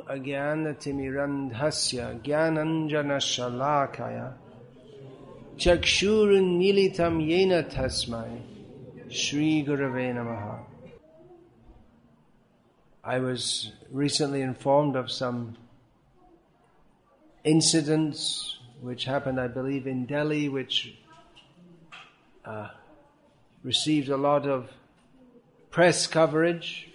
Ajnanatimirandhasya Jnananjanashalakaya Chakshurunmilitam Yena Tasmai Shri Gurave Namaha. I was recently informed of some incidents which happened, I believe, in Delhi, which received a lot of press coverage.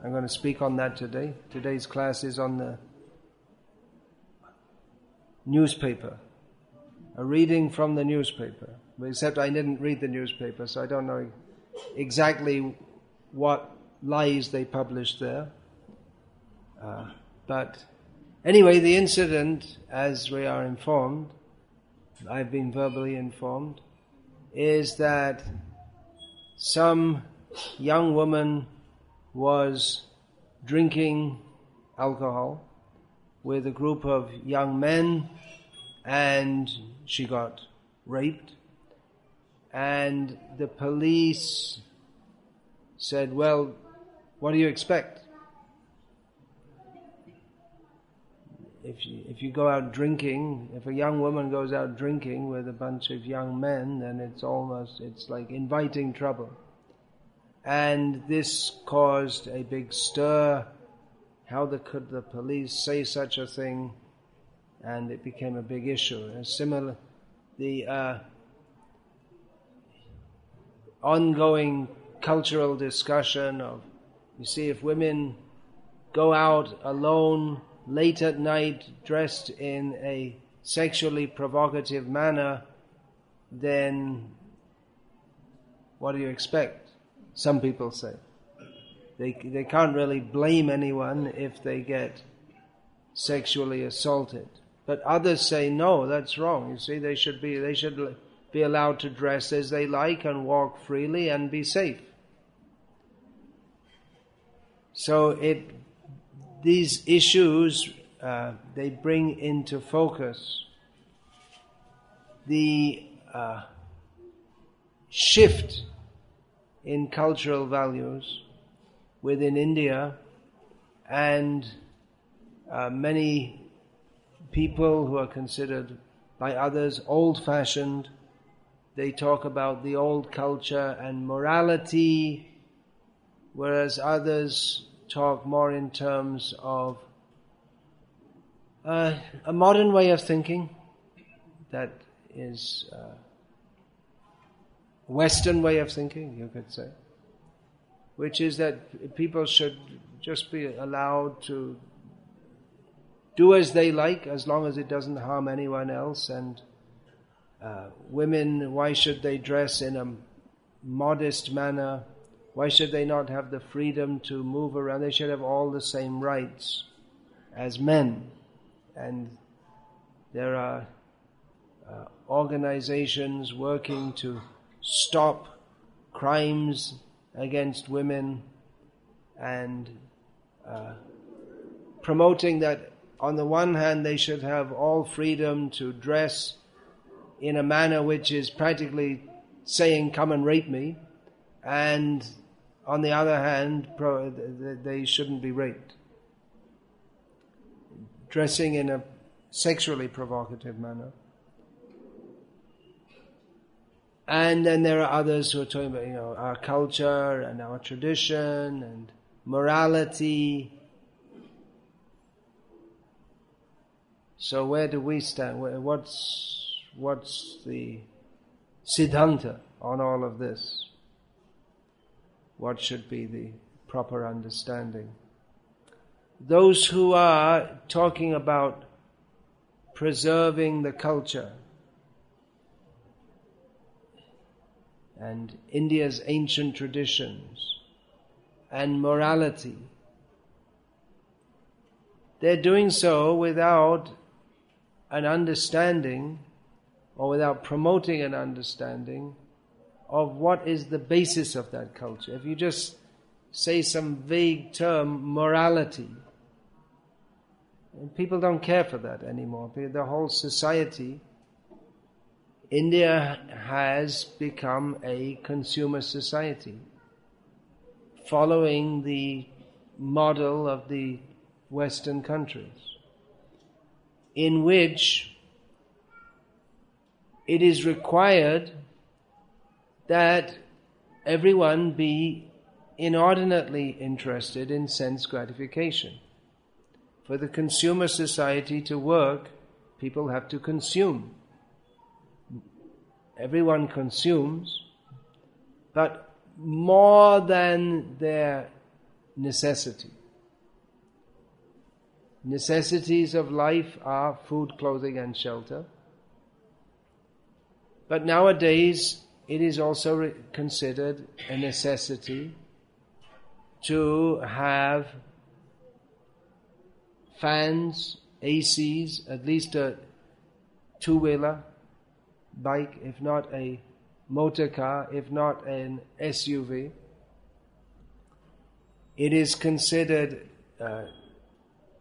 I'm going to speak on that today. Today's class is on the newspaper, a reading from the newspaper. Except I didn't read the newspaper, so I don't know exactly what lies they published there. But anyway, the incident, as we are informed, I've been verbally informed, is that some young woman was drinking alcohol with a group of young men, and she got raped. And the police said, well, what do you expect? If you go out drinking, if a young woman goes out drinking with a bunch of young men, then it's like inviting trouble. And this caused a big stir. How could the police say such a thing? And it became a big issue. The ongoing cultural discussion of, you see, if women go out alone late at night dressed in a sexually provocative manner, then what do you expect? Some people say. They can't really blame anyone if they get sexually assaulted. But others say, no, that's wrong. You see, they should be allowed to dress as they like and walk freely and be safe. So these issues, they bring into focus the shift in cultural values within India, and many people who are considered by others old-fashioned, they talk about the old culture and morality, whereas others talk more in terms of a modern way of thinking that is Western way of thinking, you could say, which is that people should just be allowed to do as they like as long as it doesn't harm anyone else. And women, why should they dress in a modest manner? Why should they not have the freedom to move around? They should have all the same rights as men. And there are organizations working to stop crimes against women and promoting that on the one hand they should have all freedom to dress in a manner which is practically saying, come and rape me, and on the other hand they shouldn't be raped. Dressing in a sexually provocative manner. And then there are others who are talking about, our culture and our tradition and morality. So where do we stand? What's the siddhanta on all of this? What should be the proper understanding? Those who are talking about preserving the culture and India's ancient traditions and morality, they're doing so without an understanding or without promoting an understanding of what is the basis of that culture. If you just say some vague term, morality, people don't care for that anymore. The whole society, India has become a consumer society, following the model of the Western countries, in which it is required that everyone be inordinately interested in sense gratification. For the consumer society to work, people have to consume. Everyone consumes, but more than their necessity. Necessities of life are food, clothing and shelter. But nowadays it is also considered a necessity to have fans, ACs, at least a two-wheeler bike, if not a motor car, if not an SUV. It is considered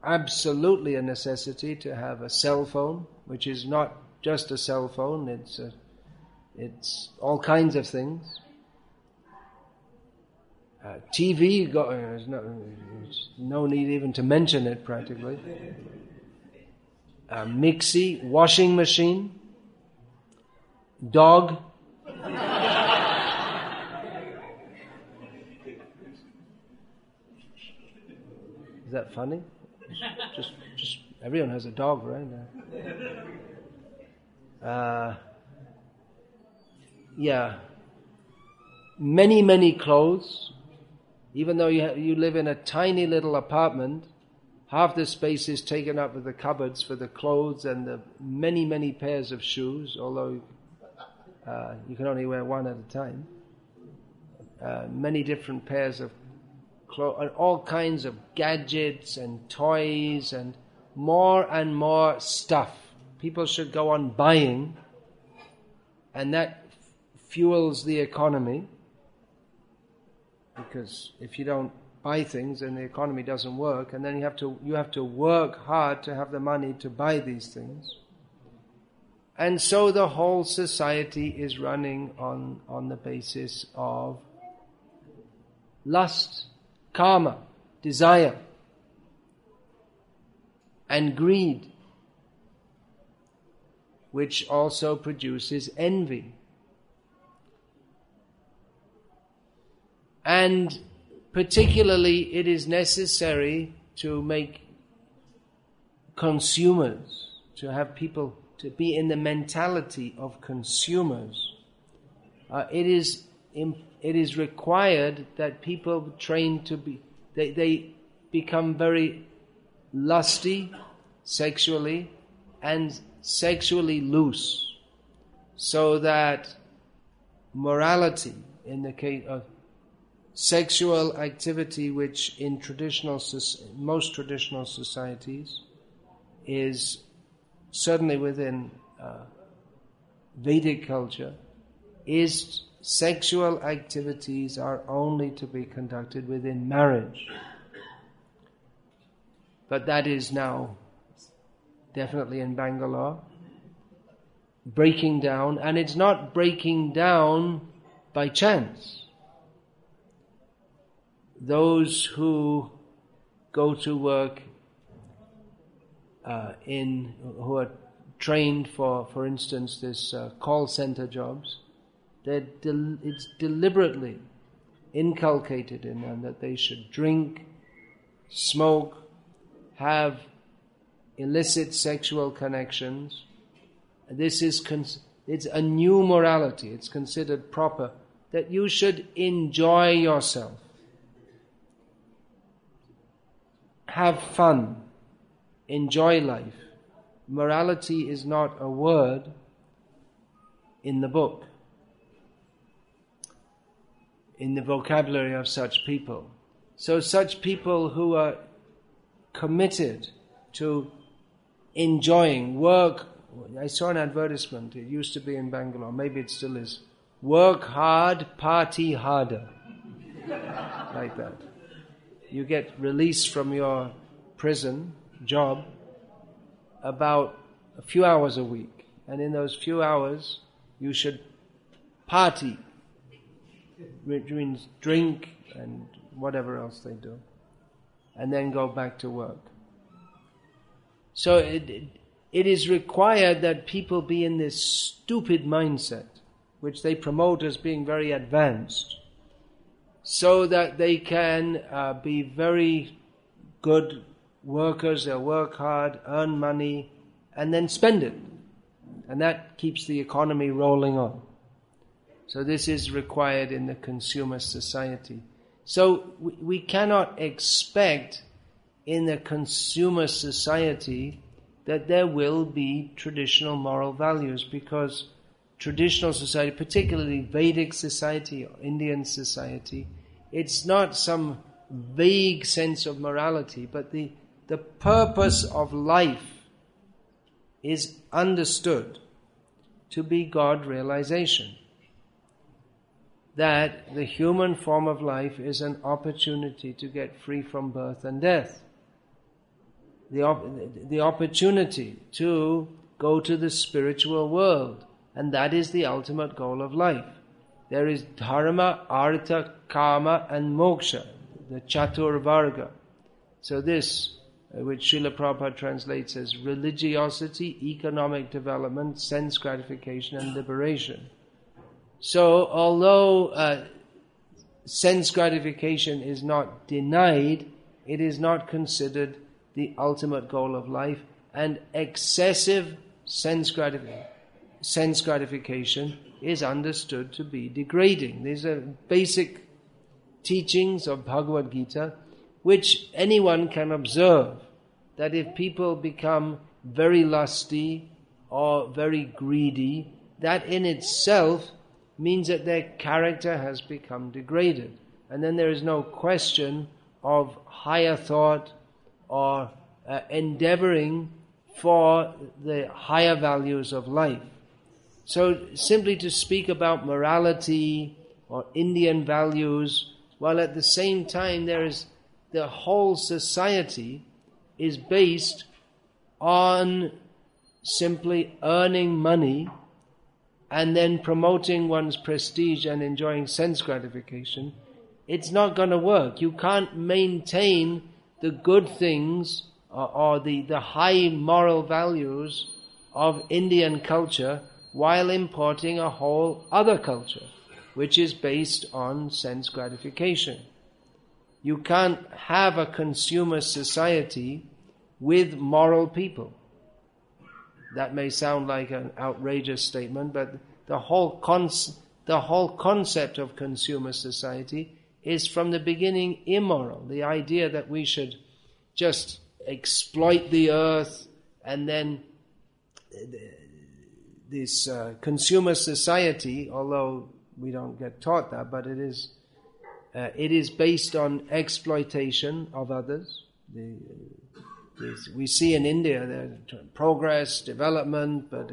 absolutely a necessity to have a cell phone, which is not just a cell phone, it's all kinds of things. TV, there's no need even to mention it practically. Mixie, washing machine, dog. Is that funny? Just everyone has a dog, right? Yeah. Many clothes. Even though you live in a tiny little apartment, half the space is taken up with the cupboards for the clothes and the many pairs of shoes, although you can only wear one at a time. Many different pairs of clothes, and all kinds of gadgets and toys and more stuff. People should go on buying, and that fuels the economy. Because if you don't buy things, then the economy doesn't work, and then you have to work hard to have the money to buy these things. And so the whole society is running on the basis of lust, karma, desire, and greed, which also produces envy. And particularly it is necessary to make consumers, to have people to be in the mentality of consumers. It is required that people train to be, they become very lusty sexually and sexually loose, so that morality, in the case of sexual activity, which in most traditional societies is certainly within Vedic culture, is sexual activities are only to be conducted within marriage. But that is now definitely in Bangalore breaking down, and it's not breaking down by chance. Those who go to work who are trained for instance, this call center jobs, it's deliberately inculcated in them that they should drink, smoke, have illicit sexual connections. This is it's a new morality. It's considered proper that you should enjoy yourself. Have fun, enjoy life. Morality is not a word in the book, in the vocabulary of such people. So such people who are committed to enjoying work. I saw an advertisement, it used to be in Bangalore, maybe it still is. Work hard, party harder. Like that. You get released from your prison job about a few hours a week. And in those few hours, you should party, which means drink and whatever else they do, and then go back to work. So it is required that people be in this stupid mindset, which they promote as being very advanced, so that they can be very good workers. They'll work hard, earn money, and then spend it. And that keeps the economy rolling on. So this is required in the consumer society. So we cannot expect in a consumer society that there will be traditional moral values, because traditional society, particularly Vedic society or Indian society, it's not some vague sense of morality, but the purpose of life is understood to be God realization. That the human form of life is an opportunity to get free from birth and death. The opportunity to go to the spiritual world, and that is the ultimate goal of life. There is dharma, artha, kama and moksha, the chatur varga. So this, which Srila Prabhupada translates as religiosity, economic development, sense gratification and liberation. So although sense gratification is not denied, it is not considered the ultimate goal of life, and excessive sense gratification is understood to be degrading. These are basic teachings of Bhagavad Gita, which anyone can observe, that if people become very lusty or very greedy, that in itself means that their character has become degraded. And then there is no question of higher thought or endeavoring for the higher values of life. So simply to speak about morality or Indian values, while at the same time there is the whole society is based on simply earning money and then promoting one's prestige and enjoying sense gratification, it's not going to work. You can't maintain the good things or the high moral values of Indian culture while importing a whole other culture, which is based on sense gratification. You can't have a consumer society with moral people. That may sound like an outrageous statement, but the whole concept of consumer society is from the beginning immoral. The idea that we should just exploit the earth, and then this consumer society, although we don't get taught that, but it is based on exploitation of others. We see in India there's progress, development, but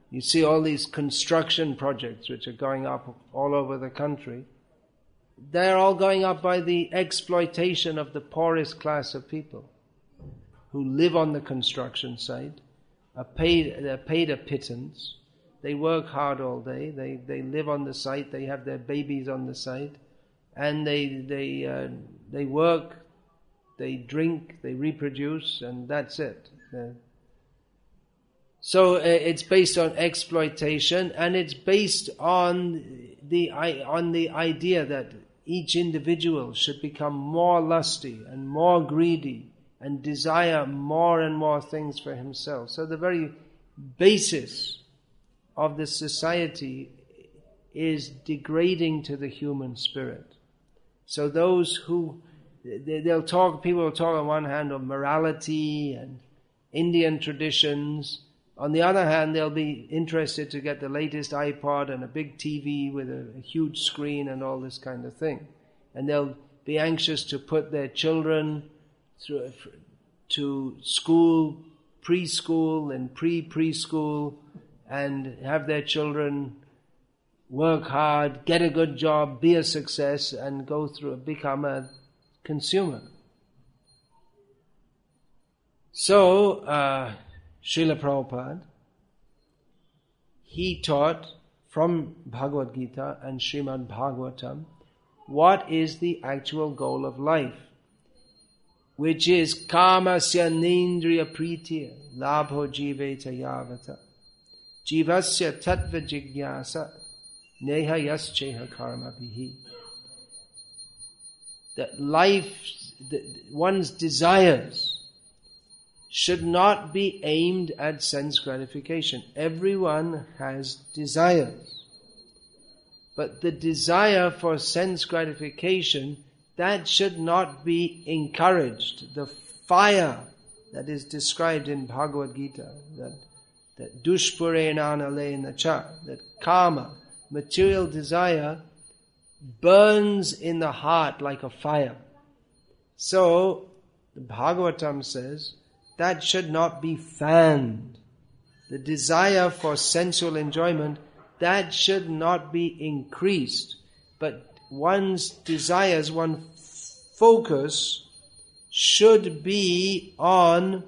you see all these construction projects which are going up all over the country. They're all going up by the exploitation of the poorest class of people who live on the construction site, they're paid a pittance, they work hard all day, they live on the site, they have their babies on the site, and they work, they drink, they reproduce, and that's it. So it's based on exploitation, and it's based on the idea that each individual should become more lusty and more greedy and desire more and more things for himself. So the very basis of the society is degrading to the human spirit. So those who people will talk on one hand of morality and Indian traditions. On the other hand, they'll be interested to get the latest iPod and a big TV with a huge screen and all this kind of thing. And they'll be anxious to put their children to school, preschool and pre-preschool, and have their children work hard, get a good job, be a success, and become a consumer. So, Srila Prabhupada, he taught from Bhagavad Gita and Srimad Bhagavatam what is the actual goal of life. which is kamasya nendriya pritiya labho jiveta yavata jivasya tattva jignasa neha yascheha karma bihi. That one's desires should not be aimed at sense gratification. Everyone has desires. But the desire for sense gratification, that should not be encouraged. The fire that is described in Bhagavad Gita, that dushpurenana cha, that karma, material desire, burns in the heart like a fire. So, the Bhagavatam says, that should not be fanned. The desire for sensual enjoyment, that should not be increased. But one's desires, one's focus should be on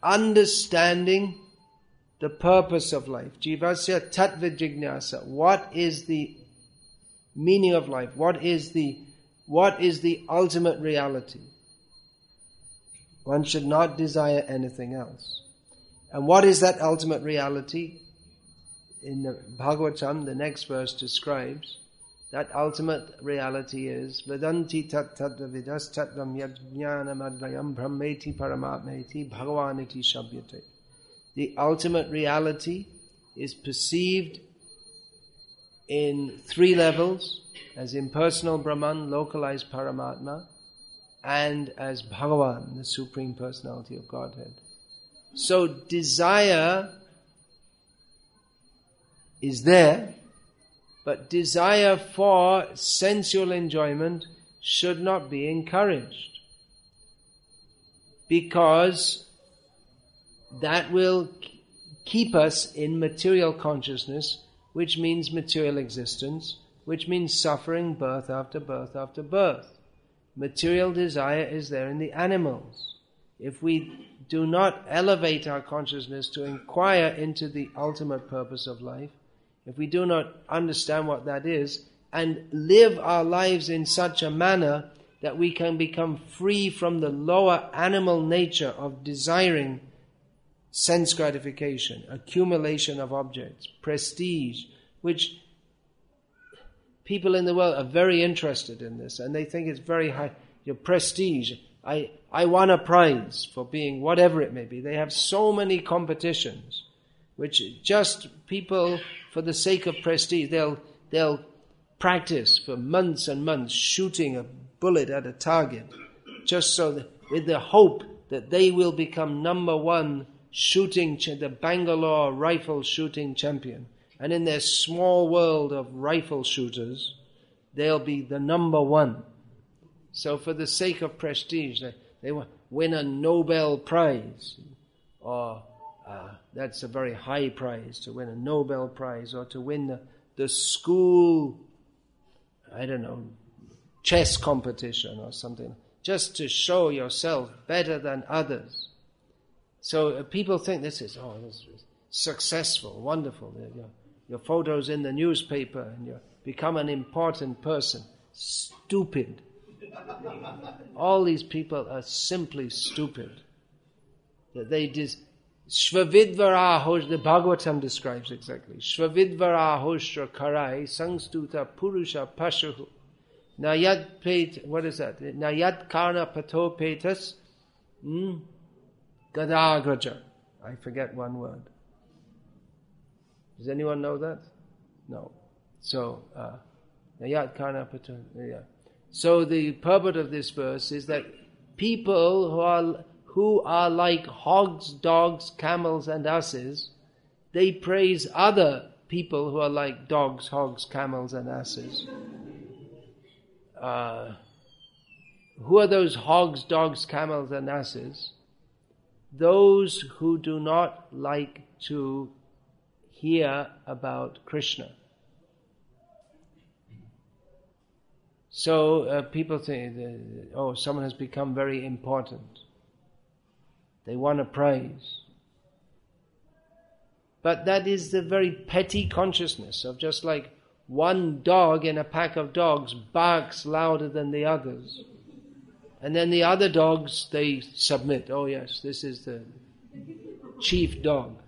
understanding the purpose of life. Jivasya tattva jignasa. What is the meaning of life? What is the ultimate reality? One should not desire anything else. And what is that ultimate reality? In the Bhagavatam, the next verse describes that ultimate reality is Vedanti tat tattva vidas tattvam yajnanam advayam brahmeti paramatmeti bhagavaniti shabhyate. The ultimate reality is perceived in three levels, as impersonal Brahman, localized Paramatma, and as Bhagavan, the Supreme Personality of Godhead. So desire is there, but desire for sensual enjoyment should not be encouraged, because that will keep us in material consciousness, which means material existence, which means suffering birth after birth after birth. Material desire is there in the animals. If we do not elevate our consciousness to inquire into the ultimate purpose of life, if we do not understand what that is, and live our lives in such a manner that we can become free from the lower animal nature of desiring sense gratification, accumulation of objects, prestige, which people in the world are very interested in this, and they think it's very high. Your prestige. I won a prize for being whatever it may be. They have so many competitions, which just people, for the sake of prestige, they'll practice for months and months shooting a bullet at a target, just so that, with the hope that they will become number one shooting, the Bangalore rifle shooting champion. And in their small world of rifle shooters, they'll be the number one. So for the sake of prestige, they win a Nobel Prize. Or that's a very high prize, to win a Nobel Prize, or to win the school, chess competition or something, just to show yourself better than others. So people think this is successful, wonderful. Your photo's in the newspaper and you become an important person. Stupid. All these people are simply stupid. They just Shvavidvarahosh, the Bhagavatam describes exactly. Shvavidvarahoshra karai sangstuta purusha pashahu. Nayat pet, what is that? Nayat karna pato petas gadagraja. I forget one word. Does anyone know that? No. So, nayat karna pato, yeah. So the purport of this verse is that people who are like hogs, dogs, camels and asses, they praise other people who are like dogs, hogs, camels and asses. Who are those hogs, dogs, camels and asses? Those who do not like to hear about Krishna. So people think, someone has become very important. They won a prize. But that is the very petty consciousness of just like one dog in a pack of dogs barks louder than the others. And then the other dogs, they submit. Oh yes, this is the chief dog.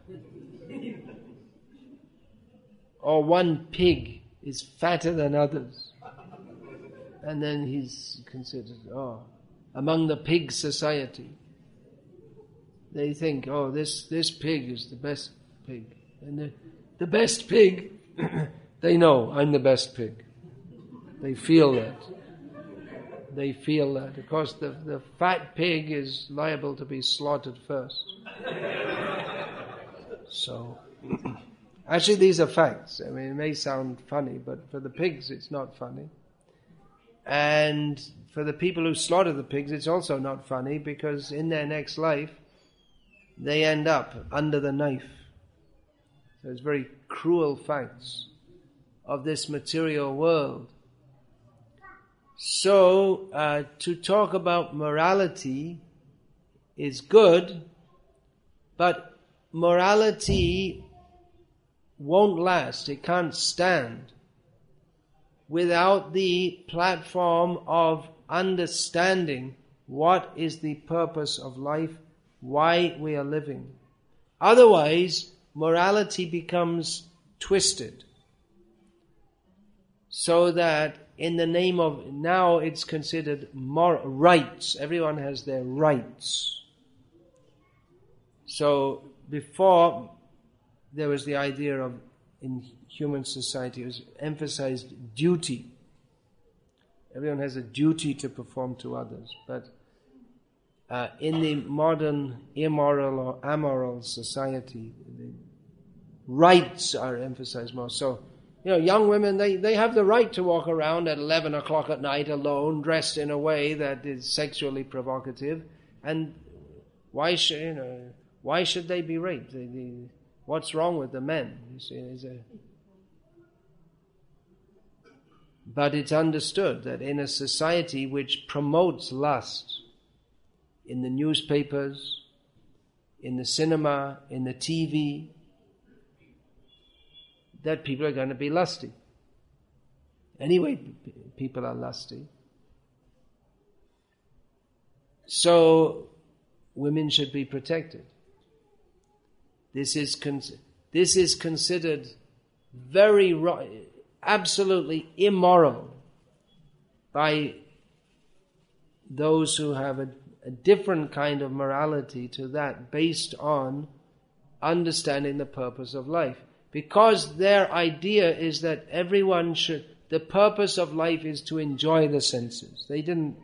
Or one pig is fatter than others. And then he's considered, among the pig society. They think, this pig is the best pig. And the best pig, they know, I'm the best pig. They feel that. They feel that. Of course, the fat pig is liable to be slaughtered first. So, actually these are facts. I mean, it may sound funny, but for the pigs it's not funny. And for the people who slaughter the pigs, it's also not funny, because in their next life, they end up under the knife. So it's very cruel facts of this material world. So, to talk about morality is good, but morality won't last. It can't stand without the platform of understanding what is the purpose of life, why we are living. Otherwise, morality becomes twisted. So that in the name of, now it's considered rights. Everyone has their rights. So before, there was the idea of, in human society, it was emphasized duty. Everyone has a duty to perform to others. But in the modern immoral or amoral society, the rights are emphasized more. So, young women, they have the right to walk around at 11 o'clock at night alone, dressed in a way that is sexually provocative. And why should they be raped? What's wrong with the men? You see, but it's understood that in a society which promotes lust, in the newspapers, in the cinema, in the TV, that people are going to be lusty. Anyway, people are lusty. So, women should be protected. This is considered absolutely immoral by those who have a different kind of morality to that, based on understanding the purpose of life. Because their idea is that the purpose of life is to enjoy the senses. They didn't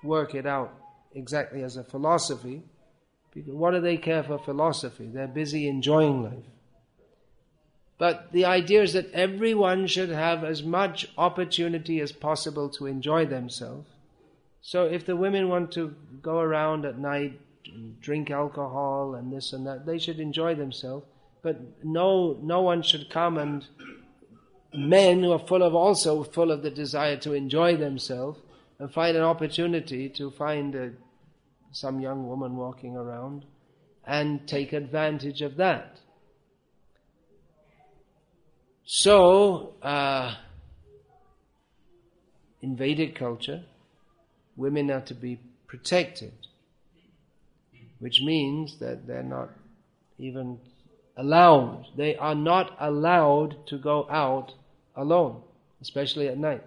work it out exactly as a philosophy. Because what do they care for philosophy? They're busy enjoying life. But the idea is that everyone should have as much opportunity as possible to enjoy themselves. So if the women want to go around at night and drink alcohol and this and that, they should enjoy themselves. But no one should come, and men who are also full of the desire to enjoy themselves, and find an opportunity to find some young woman walking around and take advantage of that. So, in Vedic culture, women are to be protected, which means that they're not even allowed. They are not allowed to go out alone, especially at night.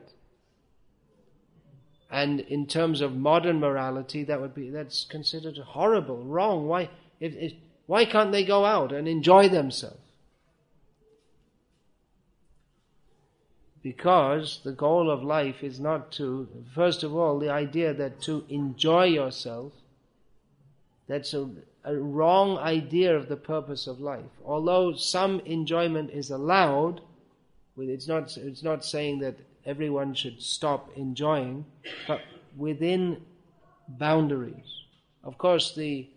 And in terms of modern morality, that's considered horrible, wrong. Why can't they go out and enjoy themselves? Because the goal of life is not to, first of all, the idea that to enjoy yourself, that's a wrong idea of the purpose of life. Although some enjoyment is allowed, it's not saying that everyone should stop enjoying, but within boundaries. Of course, the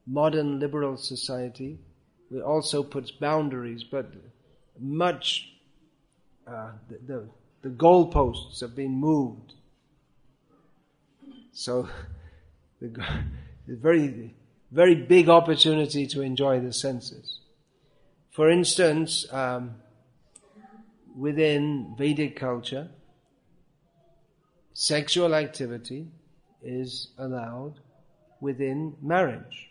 modern liberal society also puts boundaries, but the goalposts have been moved. So, the very, very big opportunity to enjoy the senses. For instance, within Vedic culture, sexual activity is allowed within marriage.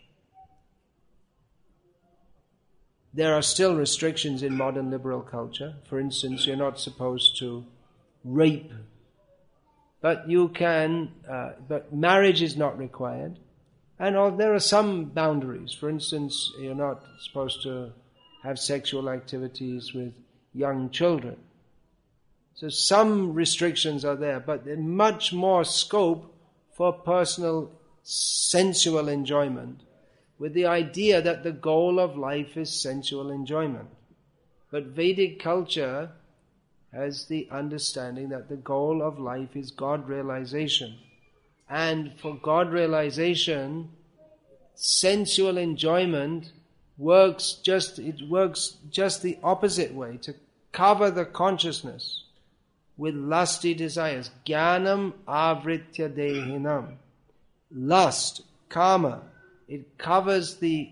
There are still restrictions in modern liberal culture. For instance, you're not supposed to rape, but you can, but marriage is not required. And there are some boundaries. For instance, you're not supposed to have sexual activities with young children. So some restrictions are there, but there's much more scope for personal sensual enjoyment, with the idea that the goal of life is sensual enjoyment. But Vedic culture has the understanding that the goal of life is God realization. And for God realization, sensual enjoyment works just the opposite way, to cover the consciousness with lusty desires. Jnanam avritya dehinam. Lust, karma, it covers the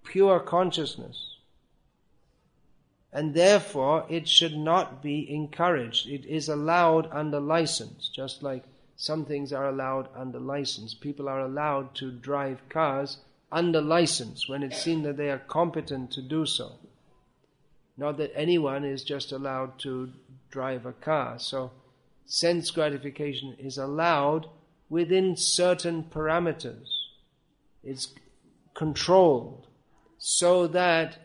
pure consciousness. And therefore, it should not be encouraged. It is allowed under license, just like some things are allowed under license. People are allowed to drive cars under license when it's seen that they are competent to do so. Not that anyone is just allowed to drive a car. So sense gratification is allowed within certain parameters. It's controlled so that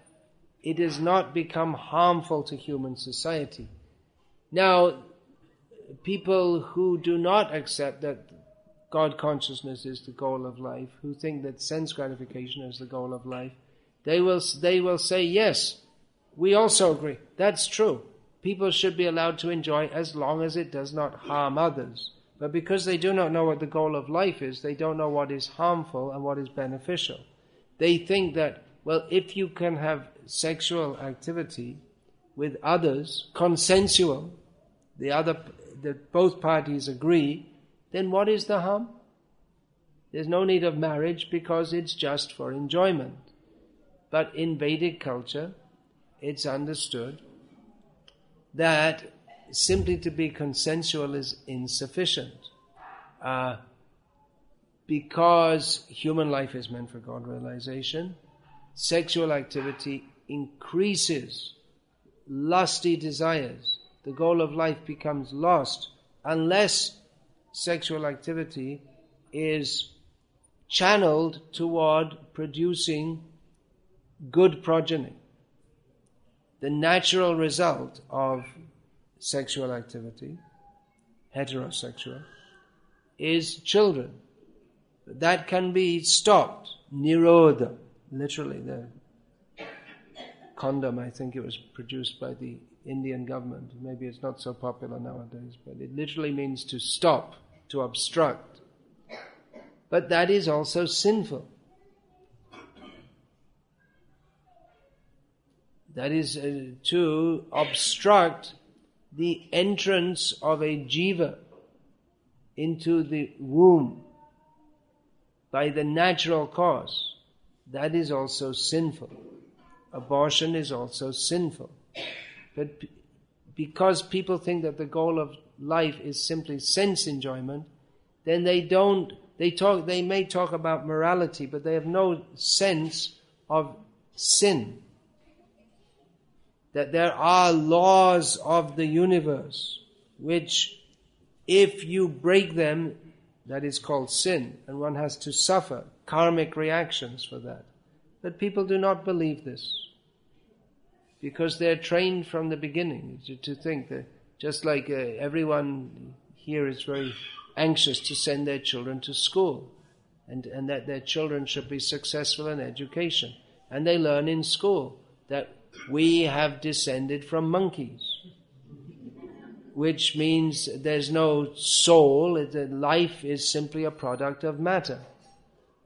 it does not become harmful to human society. Now, people who do not accept that God consciousness is the goal of life, who think that sense gratification is the goal of life, they will say, yes, we also agree. That's true. People should be allowed to enjoy as long as it does not harm others. But because they do not know what the goal of life is, they don't know what is harmful and what is beneficial. They think that, well, if you can have sexual activity with others, consensual, that both parties agree, then what is the harm? There's no need of marriage because it's just for enjoyment. But in Vedic culture, it's understood that simply to be consensual is insufficient. Because human life is meant for God realization, sexual activity increases lusty desires. The goal of life becomes lost unless sexual activity is channeled toward producing good progeny. The natural result of sexual activity, heterosexual, is children. That can be stopped. Nirodha, literally. The condom, I think it was produced by the Indian government. Maybe it's not so popular nowadays, but it literally means to stop, to obstruct. But that is also sinful. That is to obstruct the entrance of a jiva into the womb by the natural cause. That is also sinful. Abortion is also sinful. But because people think that the goal of life is simply sense enjoyment, then they may talk about morality, but they have no sense of sin. That there are laws of the universe which, if you break them, that is called sin, and one has to suffer karmic reactions for that. But people do not believe this, because they're trained from the beginning to think that, just like everyone here is very anxious to send their children to school, and that their children should be successful in education. And they learn in school that we have descended from monkeys, which means there's no soul, life is simply a product of matter.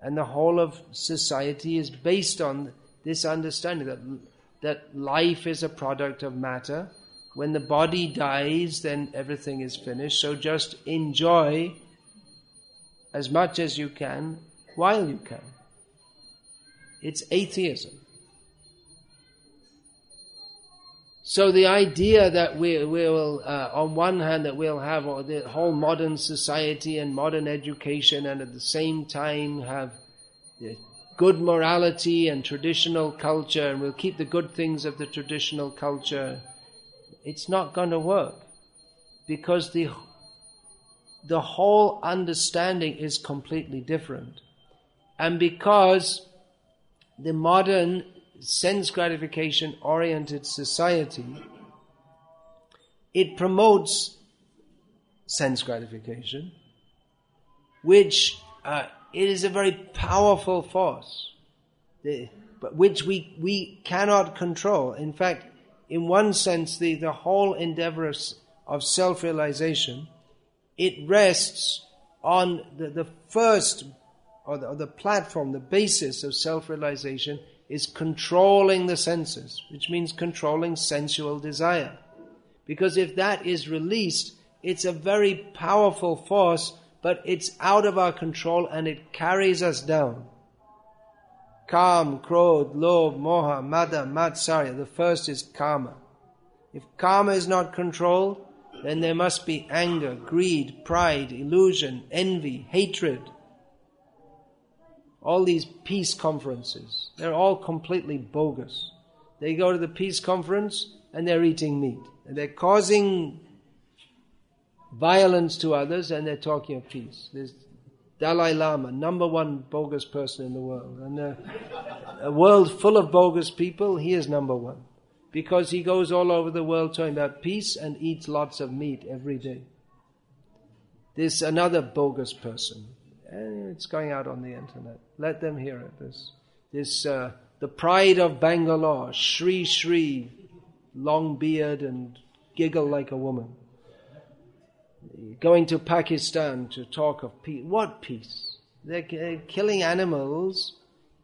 And the whole of society is based on this understanding that life is a product of matter. When the body dies, then everything is finished. So just enjoy as much as you can while you can. It's atheism. So the idea that we will, on one hand, that we'll have the whole modern society and modern education, and at the same time have good morality and traditional culture, and we'll keep the good things of the traditional culture, it's not going to work, because the whole understanding is completely different. And because the modern sense gratification oriented society, it promotes sense gratification, which it is a very powerful force, but which we cannot control. In fact, in one sense, the whole endeavor of self-realization, it rests on the first, or the platform, the basis of self-realization is controlling the senses, which means controlling sensual desire. Because if that is released, it's a very powerful force, but it's out of our control and it carries us down. Kam, Krodh, Lobh, Moha, Mada, Matsarya. The first is Kama. If Kama is not controlled, then there must be anger, greed, pride, illusion, envy, hatred. All these peace conferences, they're all completely bogus. They go to the peace conference and they're eating meat. And they're causing violence to others and they're talking of peace. There's Dalai Lama, number one bogus person in the world. And a world full of bogus people, he is number one. Because he goes all over the world talking about peace and eats lots of meat every day. There's another bogus person. It's going out on the internet. Let them hear it. This the pride of Bangalore, Shri Shri, long beard and giggle like a woman. Going to Pakistan to talk of peace. What peace? They're killing animals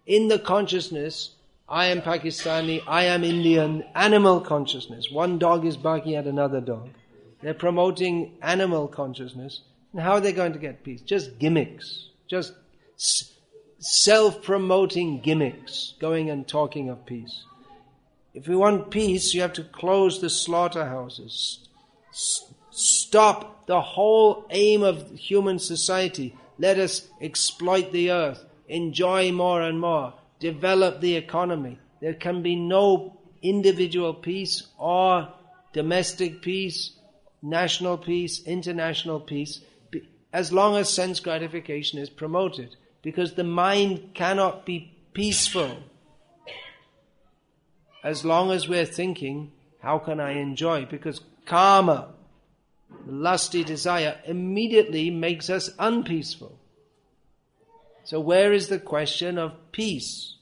in the consciousness, I am Pakistani, I am Indian, animal consciousness. One dog is barking at another dog. They're promoting animal consciousness. And how are they going to get peace? Just gimmicks. Just self-promoting gimmicks, going and talking of peace. If we want peace, you have to close the slaughterhouses. Stop the whole aim of human society. Let us exploit the earth, enjoy more and more, develop the economy. There can be no individual peace or domestic peace, national peace, international peace, as long as sense gratification is promoted. Because the mind cannot be peaceful as long as we're thinking, how can I enjoy? Because karma, the lusty desire, immediately makes us unpeaceful. So where is the question of peace?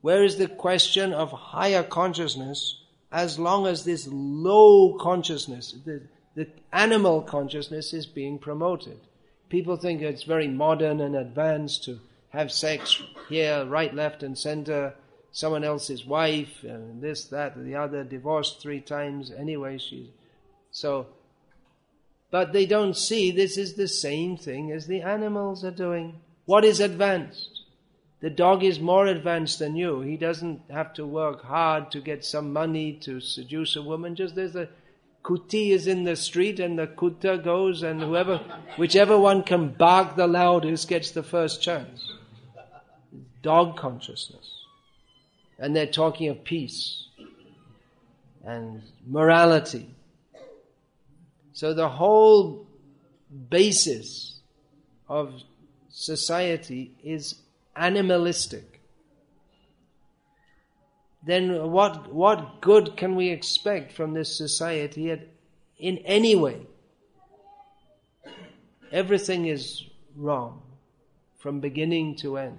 Where is the question of higher consciousness as long as this low consciousness, the animal consciousness is being promoted? People think it's very modern and advanced to have sex here, right, left and center, someone else's wife, and this, that, and the other, divorced 3 times, anyway but they don't see this is the same thing as the animals are doing. What is advanced? The dog is more advanced than you. He doesn't have to work hard to get some money to seduce a woman. Just there's a kuti is in the street and the kutta goes, and whichever one can bark the loudest gets the first chance. Dog consciousness. And they're talking of peace and morality. So the whole basis of society is animalistic. Then what good can we expect from this society in any way? Everything is wrong from beginning to end.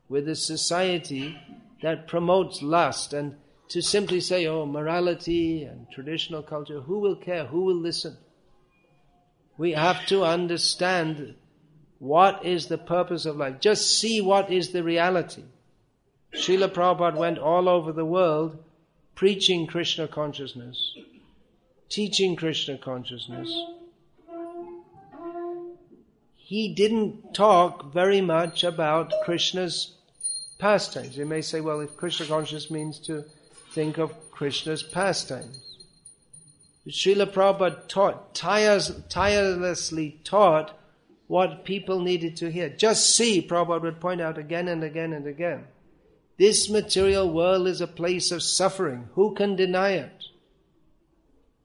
With a society that promotes lust, and to simply say, oh, morality and traditional culture, who will care? Who will listen? We have to understand what is the purpose of life. Just see what is the reality. Srila Prabhupada went all over the world preaching Krishna consciousness, teaching Krishna consciousness. He didn't talk very much about Krishna's pastimes. You may say, well, if Krishna consciousness means to think of Krishna's pastimes. Srila Prabhupada tirelessly taught what people needed to hear. Just see, Prabhupada would point out again and again and again. This material world is a place of suffering. Who can deny it?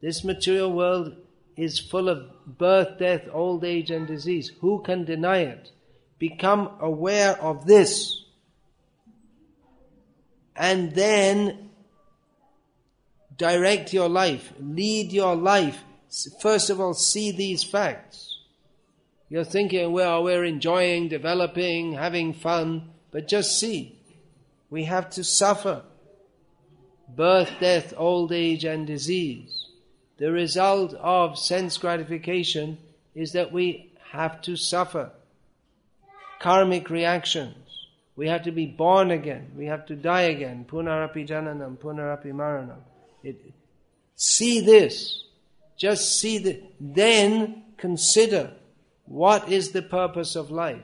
This material world is full of birth, death, old age and disease. Who can deny it? Become aware of this. And then direct your life, lead your life. First of all, see these facts. You're thinking, well, we're enjoying, developing, having fun, but just see. We have to suffer. Birth, death, old age and disease. The result of sense gratification is that we have to suffer. Karmic reactions. We have to be born again. We have to die again. Punarapi jananam, punarapi maranam. See this. Just see that. Then consider what is the purpose of life.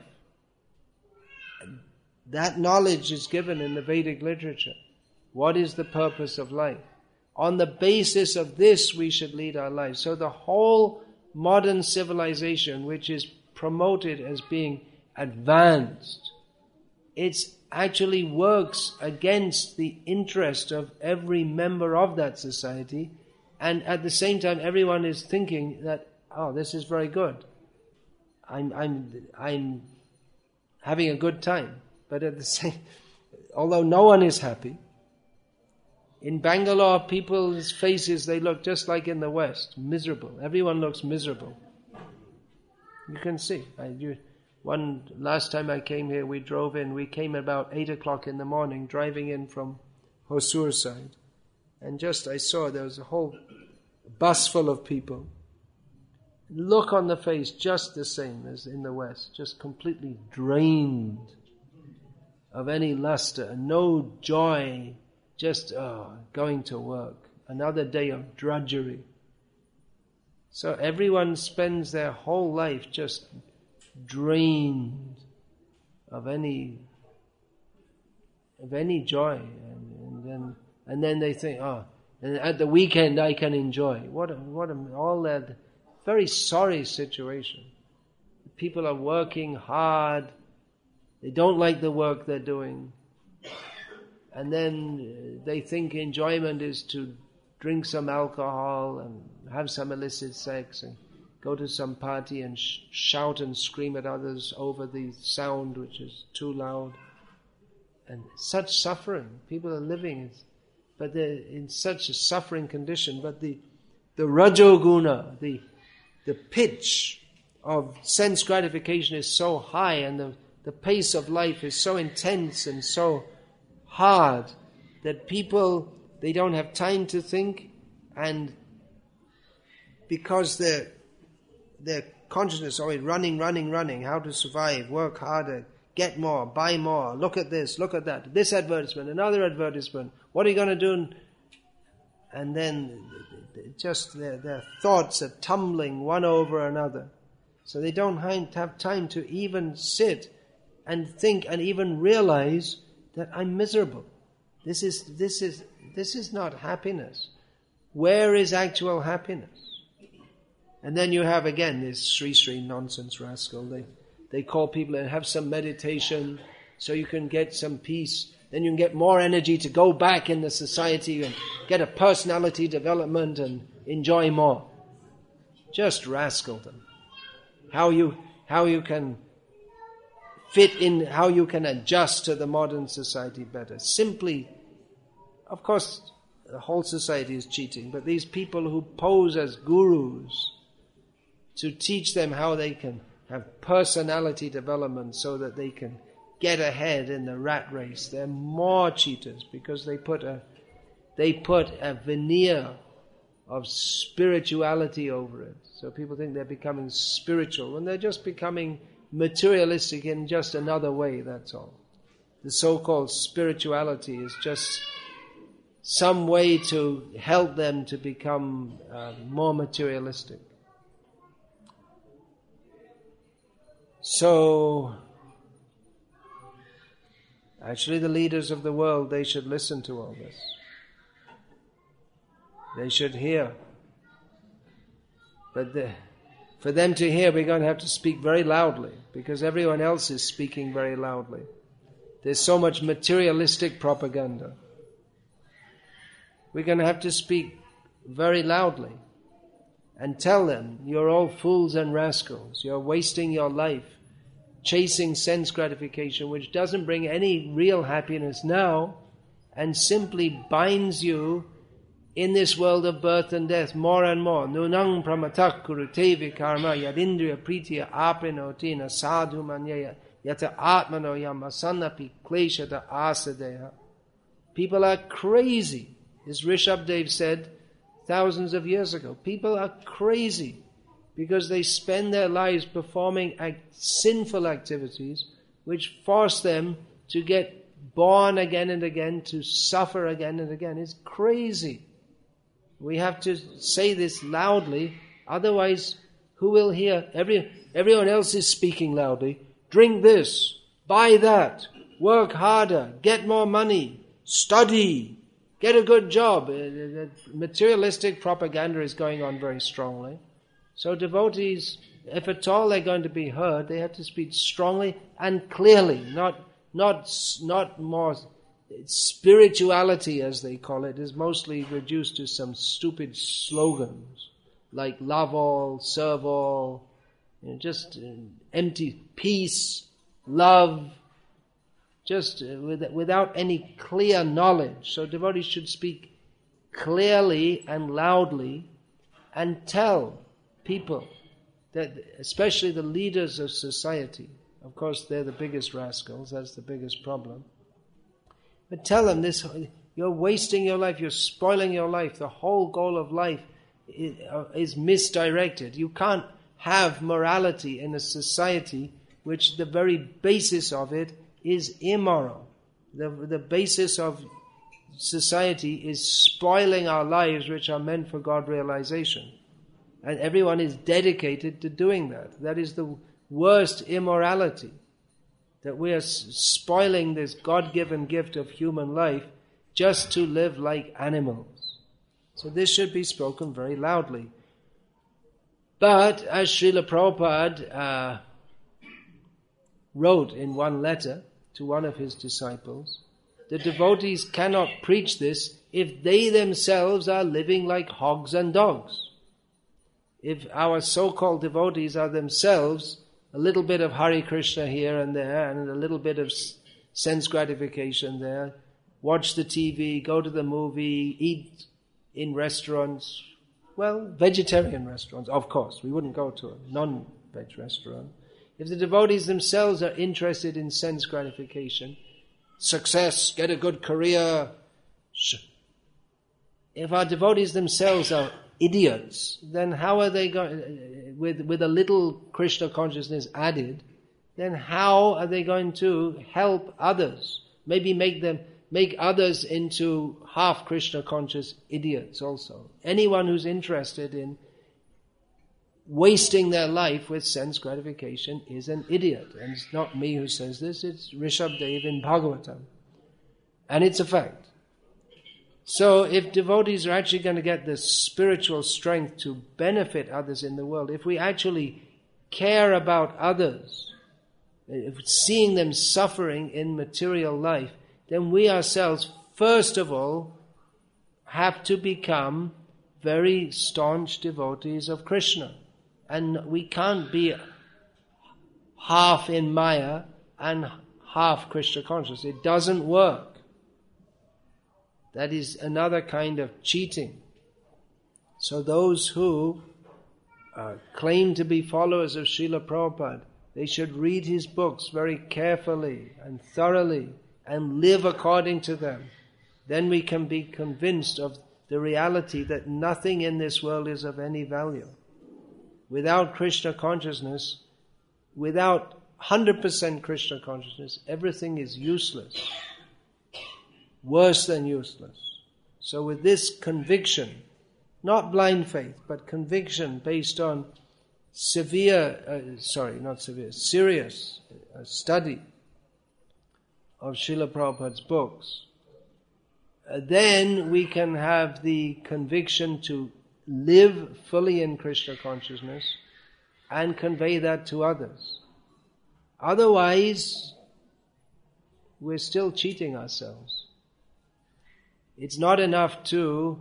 That knowledge is given in the Vedic literature. What is the purpose of life? On the basis of this, we should lead our lives. So the whole modern civilization, which is promoted as being advanced, it actually works against the interest of every member of that society. And at the same time, everyone is thinking that, oh, this is very good. I'm having a good time. But at the same, although no one is happy, in Bangalore, people's faces, they look just like in the West, miserable. Everyone looks miserable. You can see. Last time I came here, we drove in. We came about 8 o'clock in the morning, driving in from Hosur side. And I saw there was a whole bus full of people. Look on the face just the same as in the West, just completely drained of any luster, no joy, just going to work. Another day of drudgery. So everyone spends their whole life just drained of any joy, and then they think, and at the weekend I can enjoy. All that very sorry situation. People are working hard. They don't like the work they're doing. And then they think enjoyment is to drink some alcohol and have some illicit sex and go to some party and shout and scream at others over the sound which is too loud. And such suffering. People are living, but they're in such a suffering condition. But the rajoguna, the pitch of sense gratification is so high, and the pace of life is so intense and so hard that people, they don't have time to think, and because their consciousness is always running, how to survive, work harder, get more, buy more, look at this, look at that, this advertisement, another advertisement, what are you going to do? And then just their thoughts are tumbling one over another. So they don't have time to even sit and think and even realize that I'm miserable. This is not happiness. Where is actual happiness? And then you have again this Sri nonsense rascal. They call people and have some meditation so you can get some peace. Then you can get more energy to go back in the society and get a personality development and enjoy more. Just rascal them. How you can fit in, how you can adjust to the modern society better. Simply, of course, the whole society is cheating, but these people who pose as gurus to teach them how they can have personality development so that they can get ahead in the rat race, they're more cheaters because they put a veneer of spirituality over it. So people think they're becoming spiritual when they're just becoming materialistic in just another way, that's all. The so-called spirituality is just some way to help them to become more materialistic. So, actually the leaders of the world, they should listen to all this. They should hear. But for them to hear, we're going to have to speak very loudly, because everyone else is speaking very loudly. There's so much materialistic propaganda. We're going to have to speak very loudly and tell them, you're all fools and rascals. You're wasting your life chasing sense gratification, which doesn't bring any real happiness now and simply binds you in this world of birth and death more and more. Nunang pramatak kurute vikarma yadindriya pritiya apinotina sadhu manyaya yata atmano yamasanapi kleshata asadeha. People are crazy. As Rishabdev said thousands of years ago, people are crazy because they spend their lives performing sinful activities which force them to get born again and again, to suffer again and again. It's crazy. We have to say this loudly, otherwise who will hear? Everyone else is speaking loudly. Drink this, buy that, work harder, get more money, study, get a good job. Materialistic propaganda is going on very strongly. So devotees, if at all they're going to be heard, they have to speak strongly and clearly, not more. Spirituality, as they call it, is mostly reduced to some stupid slogans like love all, serve all, just empty peace, love, just without any clear knowledge. So devotees should speak clearly and loudly and tell people, that especially the leaders of society, of course they're the biggest rascals, that's the biggest problem, but tell them this: you're wasting your life, you're spoiling your life, the whole goal of life is misdirected. You can't have morality in a society which the very basis of it is immoral. The basis of society is spoiling our lives which are meant for God realization. And everyone is dedicated to doing that. That is the worst immorality. That we are spoiling this God-given gift of human life just to live like animals. So this should be spoken very loudly. But as Srila Prabhupada wrote in one letter to one of his disciples, the devotees cannot preach this if they themselves are living like hogs and dogs. If our so-called devotees are themselves a little bit of Hare Krishna here and there and a little bit of sense gratification there, watch the TV, go to the movie, eat in restaurants, well, vegetarian restaurants, of course. We wouldn't go to a non-veg restaurant. If the devotees themselves are interested in sense gratification, success, get a good career, if our devotees themselves are idiots, then how are they going, with a little Krishna consciousness added, then how are they going to help others? Maybe make others into half Krishna conscious idiots also. Anyone who's interested in wasting their life with sense gratification is an idiot. And it's not me who says this, it's Rishabdev in Bhagavatam. And it's a fact. So if devotees are actually going to get the spiritual strength to benefit others in the world, if we actually care about others, seeing them suffering in material life, then we ourselves, first of all, have to become very staunch devotees of Krishna. And we can't be half in Maya and half Krishna conscious. It doesn't work. That is another kind of cheating. So those who claim to be followers of Srila Prabhupada, they should read his books very carefully and thoroughly and live according to them. Then we can be convinced of the reality that nothing in this world is of any value. Without Krishna consciousness, without 100% Krishna consciousness, everything is useless. Worse than useless. So with this conviction, not blind faith, but conviction based on serious study of Srila Prabhupada's books, then we can have the conviction to live fully in Krishna consciousness and convey that to others. Otherwise, we're still cheating ourselves. It's not enough to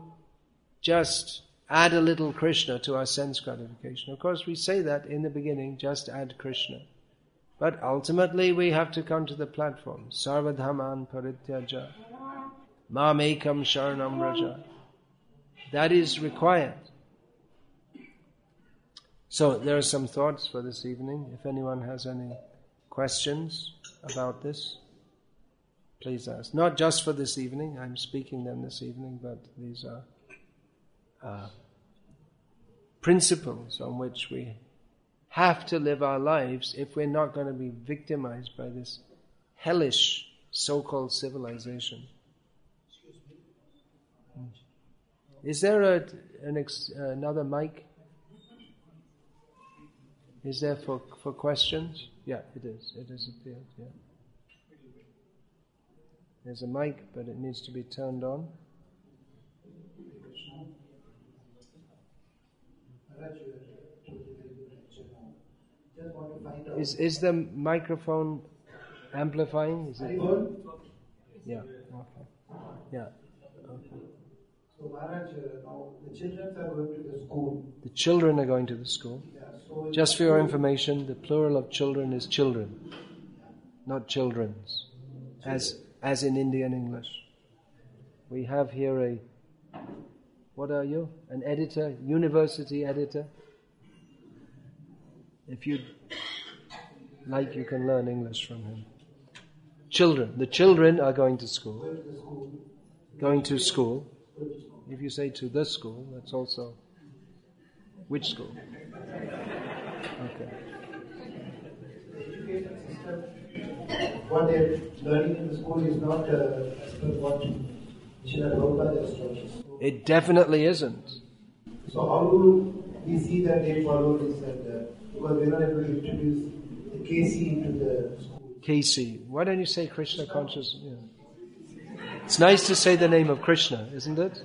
just add a little Krishna to our sense gratification. Of course, we say that in the beginning, just add Krishna. But ultimately, we have to come to the platform. Sarvadhaman parityaja, mam ekam sharanam raja. That is required. So, there are some thoughts for this evening. If anyone has any questions about this, please ask. Not just for this evening, I'm speaking them this evening, but these are principles on which we have to live our lives if we're not going to be victimized by this hellish so-called civilization. Is there another mic? Is there for questions? Yeah, it is. It has appeared, yeah. There's a mic, but it needs to be turned on. Is the microphone amplifying? Is it? Yeah. Okay. Yeah. Okay. So Maharaj, now the children are going to the school. The children are going to the school. Yeah, so just for your information, the plural of children is children, not children's, as in Indian English. We have here what are you? An editor, university editor. If you like, you can learn English from him. Children. The children are going to school. Going to school. If you say to the school, that's also... Which school? Okay. What they're learning in the school is not as per what Srila Prabhupada has taught. It definitely isn't. So how do we see that they follow this? Because they're not able to introduce the KC into the school. KC. Why don't you say Krishna conscious? Yeah. It's nice to say the name of Krishna, isn't it?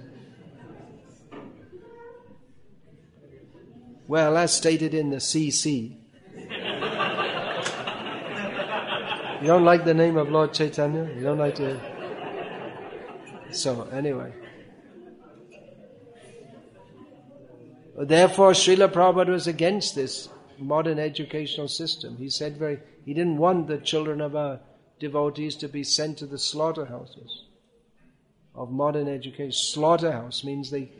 Well, as stated in the CC. You don't like the name of Lord Chaitanya? You don't like to... So, anyway. Therefore, Srila Prabhupada was against this modern educational system. He said he didn't want the children of our devotees to be sent to the slaughterhouses of modern education. Slaughterhouse means they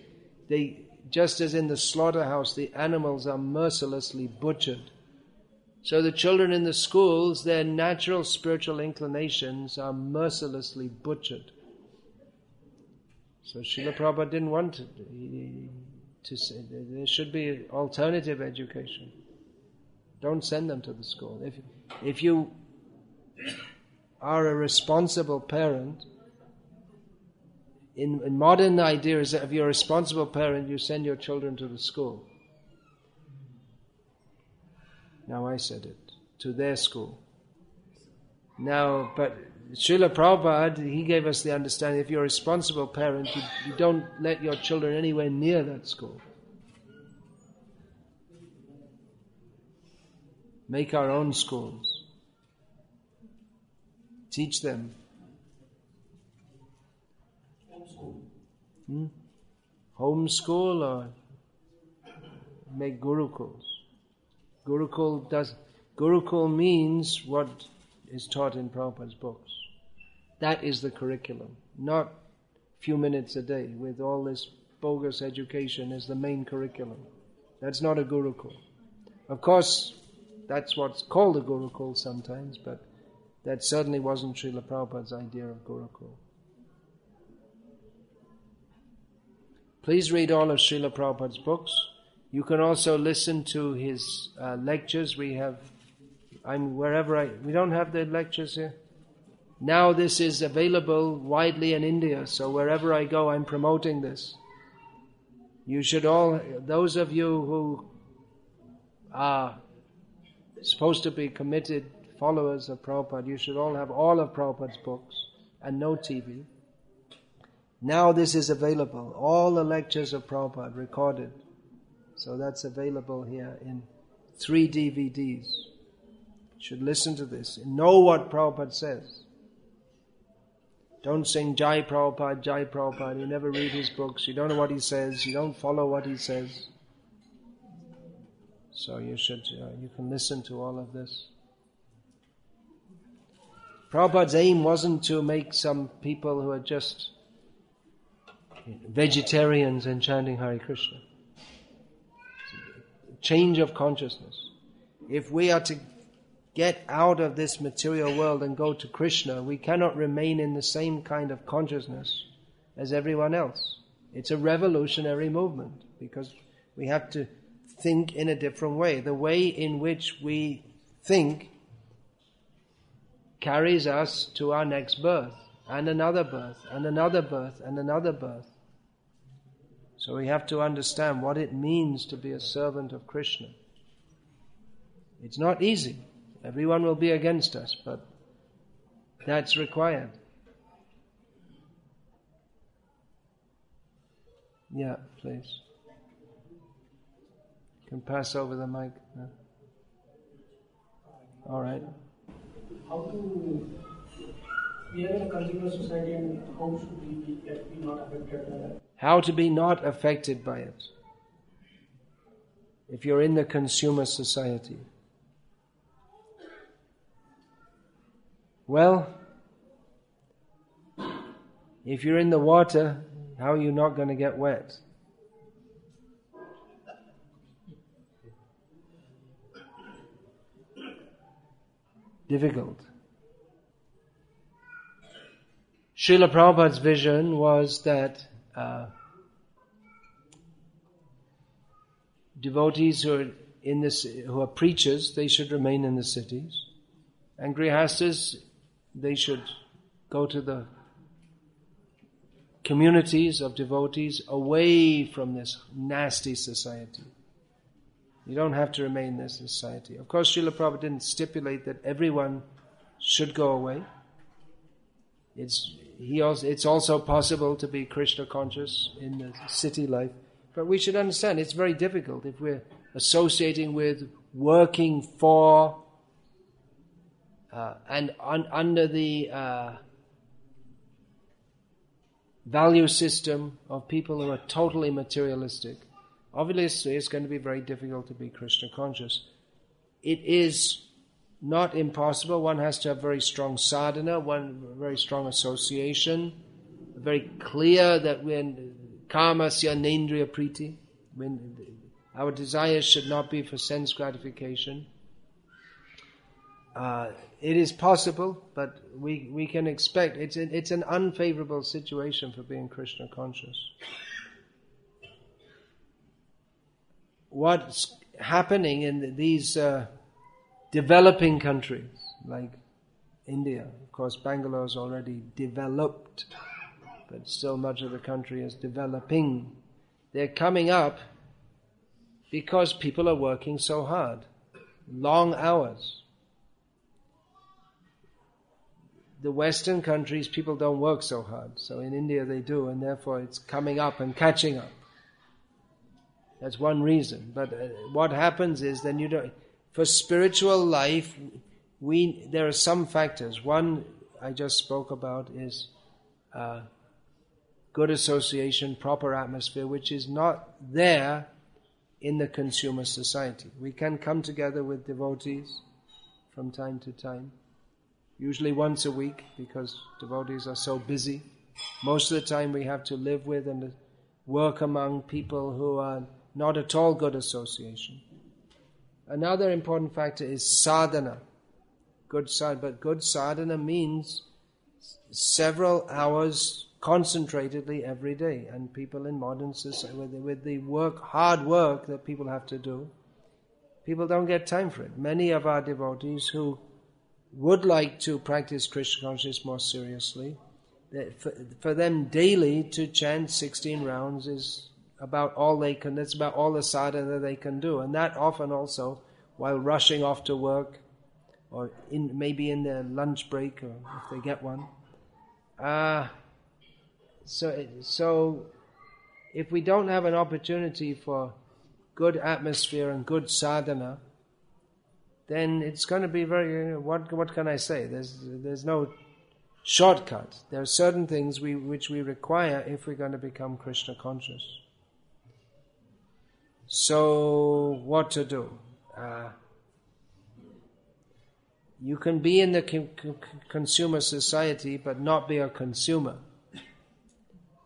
just as in the slaughterhouse, the animals are mercilessly butchered. So the children in the schools, their natural spiritual inclinations are mercilessly butchered. So Srila Prabhupada didn't want to say there should be alternative education. Don't send them to the school. If you are a responsible parent, in modern ideas, if you're a responsible parent, you send your children to the school. Now I said it, to their school. Now, but Srila Prabhupada, he gave us the understanding, if you're a responsible parent, you don't let your children anywhere near that school. Make our own schools. Teach them. Homeschool or make gurukuls. Gurukul means what is taught in Prabhupada's books. That is the curriculum, not a few minutes a day with all this bogus education as the main curriculum. That's not a Gurukul. Of course, that's what's called a Gurukul sometimes, but that certainly wasn't Srila Prabhupada's idea of Gurukul. Please read all of Srila Prabhupada's books. You can also listen to his lectures. We don't have the lectures here. Now this is available widely in India, so wherever I go, I'm promoting this. You should all, those of you who are supposed to be committed followers of Prabhupada, you should all have all of Prabhupada's books and no TV. Now this is available. All the lectures of Prabhupada recorded. So that's available here in 3 DVDs. You should listen to this and know what Prabhupada says. Don't sing Jai Prabhupada. You never read his books. You don't know what he says. You don't follow what he says. So you can listen to all of this. Prabhupada's aim wasn't to make some people who are just vegetarians and chanting Hare Krishna. Change of consciousness. If we are to get out of this material world and go to Krishna, we cannot remain in the same kind of consciousness as everyone else. It's a revolutionary movement because we have to think in a different way. The way in which we think carries us to our next birth, and another birth, and another birth, and another birth. So we have to understand what it means to be a servant of Krishna. It's not easy. Everyone will be against us, but that's required. Yeah, please. You can pass over the mic. No. All right. How to we are in a consumer society, and how should we be not affected by that? How to be not affected by it. If you're in the consumer society. Well, if you're in the water, how are you not going to get wet? Difficult. Srila Prabhupada's vision was that devotees who are preachers, they should remain in the cities, and grihastas, they should go to the communities of devotees away from this nasty society. You don't have to remain in this society. Of course, Srila Prabhupada didn't stipulate that everyone should go away. It's also possible to be Krishna conscious in the city life. But we should understand it's very difficult if we're associating with, working for, and under the value system of people who are totally materialistic. Obviously, it's going to be very difficult to be Krishna conscious. It is not impossible. One has to have very strong sadhana, very strong association, very clear that when kamasya nendriya priti, when our desires should not be for sense gratification. It is possible, but we can expect it's an unfavorable situation for being Krishna conscious. What's happening in these developing countries like India, of course Bangalore is already developed, but still much of the country is developing. They're coming up because people are working so hard, long hours. The Western countries, people don't work so hard, so in India they do, and therefore it's coming up and catching up. That's one reason. But what happens is then for spiritual life, there are some factors. One I just spoke about is good association, proper atmosphere, which is not there in the consumer society. We can come together with devotees from time to time, usually once a week because devotees are so busy. Most of the time we have to live with and work among people who are not at all good association. Another important factor is sadhana. Good sadhana means several hours concentratedly every day. And people in modern society, with the hard work that people have to do, people don't get time for it. Many of our devotees who would like to practice Krishna consciousness more seriously, for them daily to chant 16 rounds is about all they can. That's about all the sadhana they can do, and that often also while rushing off to work, or maybe in their lunch break, or if they get one. So if we don't have an opportunity for good atmosphere and good sadhana, then it's going to be very, what can I say? There's no shortcut. There are certain things which we require if we're going to become Krishna conscious. So what to do? You can be in the consumer society but not be a consumer.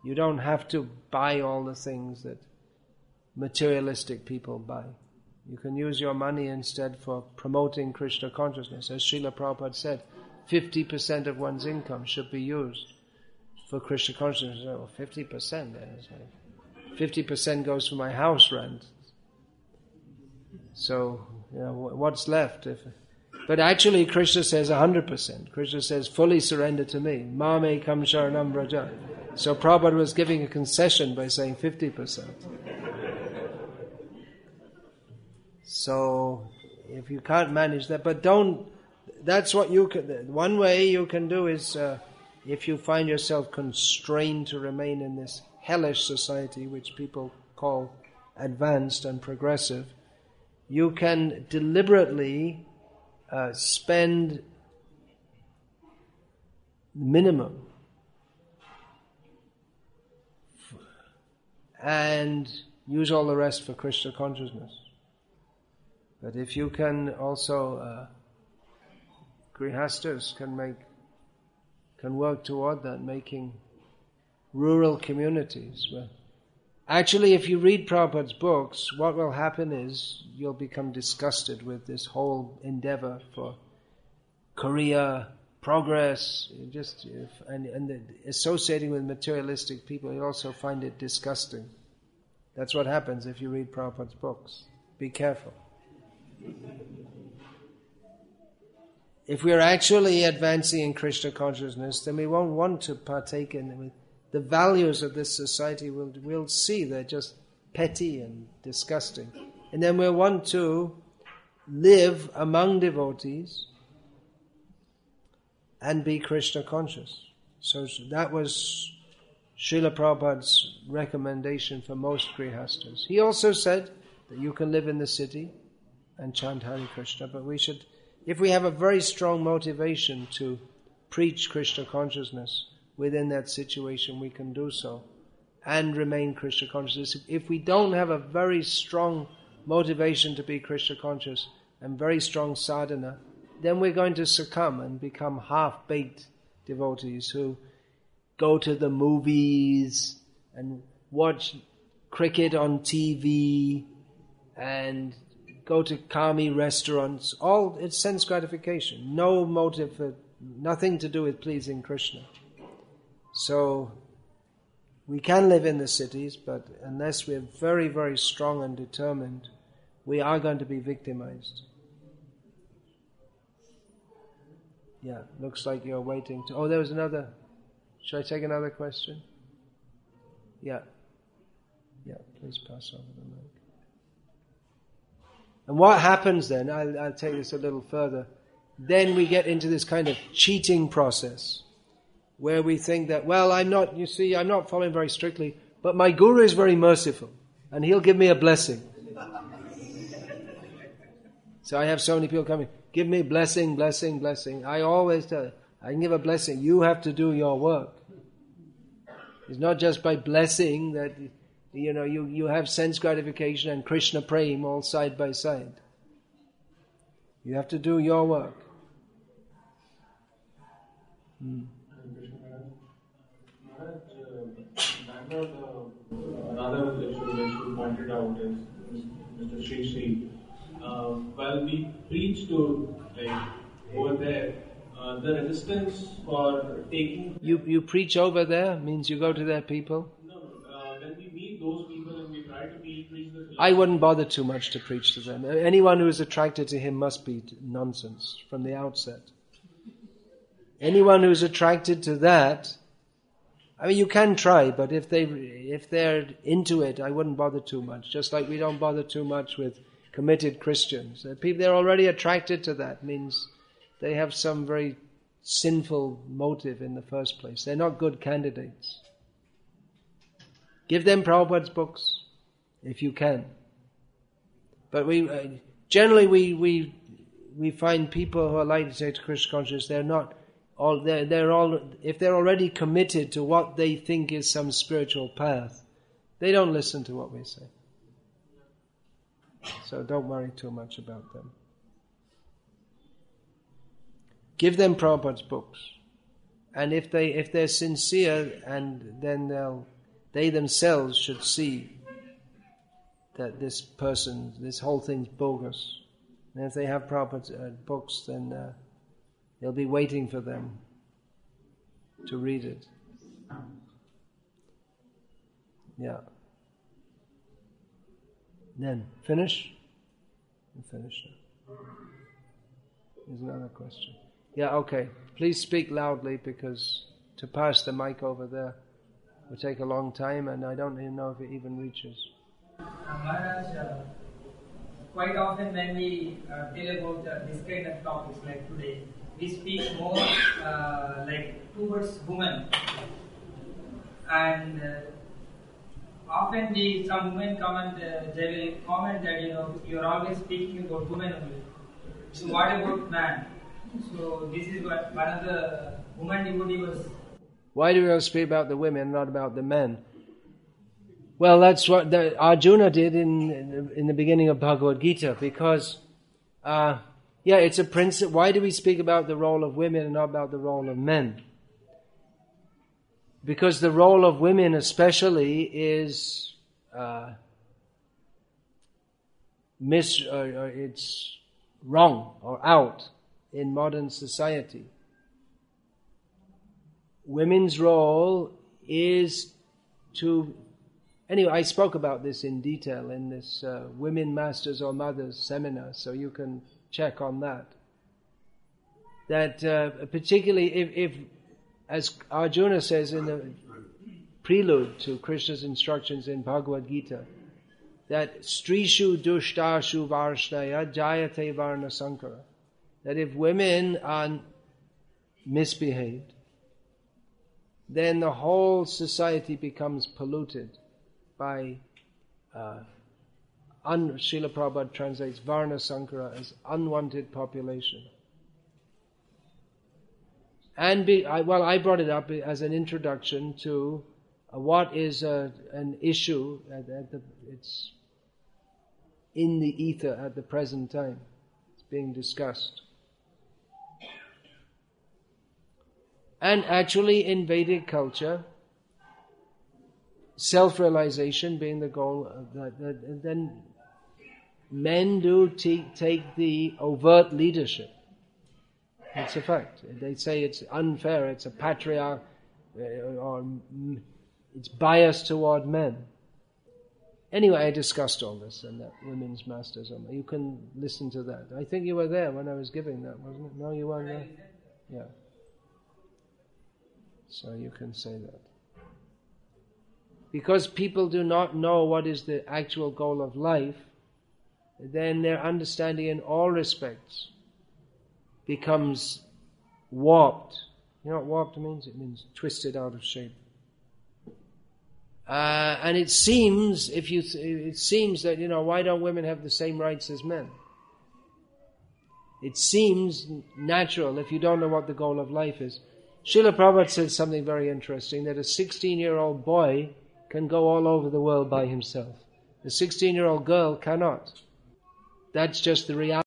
You don't have to buy all the things that materialistic people buy. You can use your money instead for promoting Krishna consciousness. As Srila Prabhupada said, 50% of one's income should be used for Krishna consciousness. Oh, 50%? 50% goes for my house rent. So, what's left? But actually Krishna says 100%. Krishna says, fully surrender to me. Mame kam sharanam vraja. So Prabhupada was giving a concession by saying 50%. So, if you can't manage that, but that's what you can, one way you can do is, if you find yourself constrained to remain in this hellish society, which people call advanced and progressive, you can deliberately spend minimum and use all the rest for Krishna consciousness. But if you can also, grihastas can work toward that, making rural communities. Well, actually, if you read Prabhupada's books, what will happen is you'll become disgusted with this whole endeavor for career, progress, and associating with materialistic people. You also find it disgusting. That's what happens if you read Prabhupada's books. Be careful. If we are actually advancing in Krishna consciousness, then we won't want to partake in the values of this society. We'll see they're just petty and disgusting. And then we'll want to live among devotees and be Krishna conscious. So that was Srila Prabhupada's recommendation for most grihastas. He also said that you can live in the city and chant Hare Krishna, but we should, if we have a very strong motivation to preach Krishna consciousness within that situation, we can do so and remain Krishna conscious. If we don't have a very strong motivation to be Krishna conscious and very strong sadhana, then we're going to succumb and become half-baked devotees who go to the movies and watch cricket on TV and go to kami restaurants. All it's sense gratification. No motive for, nothing to do with pleasing Krishna. So we can live in the cities, but unless we're very, very strong and determined, we are going to be victimized. Yeah, looks like you're waiting to... Oh, there was another... Should I take another question? Yeah. Yeah, please pass over the mic. And what happens then, I'll take this a little further, then we get into this kind of cheating process where we think that, well, I'm not following very strictly, but my guru is very merciful and he'll give me a blessing. So I have so many people coming, give me blessing, blessing, blessing. I always tell you, I can give a blessing. You have to do your work. It's not just by blessing that you have sense gratification and Krishna prema all side by side. You have to do your work. Bangalore, another issue which you pointed out is Mr. Sri Sri. While we preach to over there, the resistance for taking... You preach over there means you go to their people? No. When we meet those people and we try to preach the philosophy... I wouldn't bother too much to preach to them. Anyone who is attracted to him must be nonsense from the outset. Anyone who's attracted to that, I mean, you can try, but if they're into it, I wouldn't bother too much. Just like we don't bother too much with committed Christians. They're already attracted to that, means they have some very sinful motive in the first place. They're not good candidates. Give them Prabhupada's books, if you can. But generally we find people who are like to say to Krishna consciousness, they're if they're already committed to what they think is some spiritual path, they don't listen to what we say. So don't worry too much about them. Give them Prabhupada's books. And if they're sincere, and then they themselves should see that this whole thing's bogus. And if they have Prabhupada's books, then they'll be waiting for them to read it. Yeah. Then, finish? You finish now. There's another question. Yeah, okay. Please speak loudly, because to pass the mic over there will take a long time, and I don't even know if it even reaches. Maharaj, quite often when we tell about this kind of topics like today, we speak more like towards women. And often some women come and they will comment that you're always speaking about women only. So what about man? So this is what one of the women devotee was. Why do we always speak about the women, not about the men? Well, that's what Arjuna did in the beginning of Bhagavad Gita, because it's a principle. Why do we speak about the role of women and not about the role of men? Because the role of women especially is it's wrong or out in modern society. Women's role is to... Anyway, I spoke about this in detail in this Women Masters or Mothers seminar, so you can check on that. That particularly if, as Arjuna says in the prelude to Krishna's instructions in Bhagavad Gita, that Strishu Dushtashu Varshnaya Jayate Varna Sankara, that if women are misbehaved, then the whole society becomes polluted by Srila Prabhupada translates Varna Sankara as unwanted population. And I brought it up as an introduction to what is an issue it's in the ether at the present time. It's being discussed. And actually in Vedic culture, self-realization being the goal, then men do take the overt leadership. It's a fact. They say it's unfair, it's a patriarch, or it's biased toward men. Anyway, I discussed all this in that Women's Masters. You can listen to that. I think you were there when I was giving that, wasn't it? No, you weren't there? Yeah. So you can say that. Because people do not know what is the actual goal of life, then their understanding in all respects becomes warped. You know what warped means? It means twisted out of shape. And it seems, that, why don't women have the same rights as men? It seems natural if you don't know what the goal of life is. Srila Prabhupada said something very interesting, that a 16-year-old boy can go all over the world by himself. A 16-year-old girl cannot. That's just the reality.